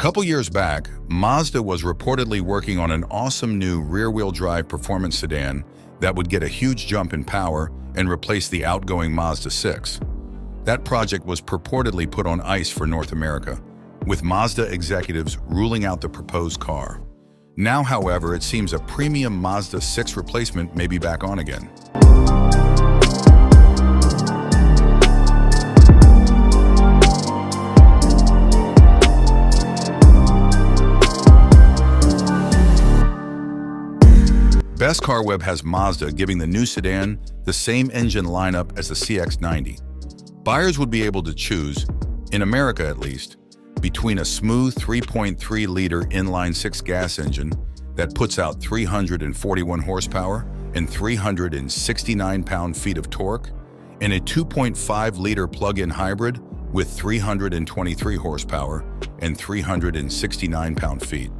couple years back, Mazda was reportedly working on an awesome new rear-wheel drive performance sedan that would get a huge jump in power and replace the outgoing Mazda 6. That project was purportedly put on ice for North America, with Mazda executives ruling out the proposed car. Now, however, it seems a premium Mazda 6 replacement may be back on again. Best Car Web has Mazda giving the new sedan the same engine lineup as the CX-90. Buyers would be able to choose, in America at least, between a smooth 3.3-liter inline-six gas engine that puts out 341 horsepower and 369 pound-feet of torque, and a 2.5-liter plug-in hybrid with 323 horsepower and 369 pound-feet.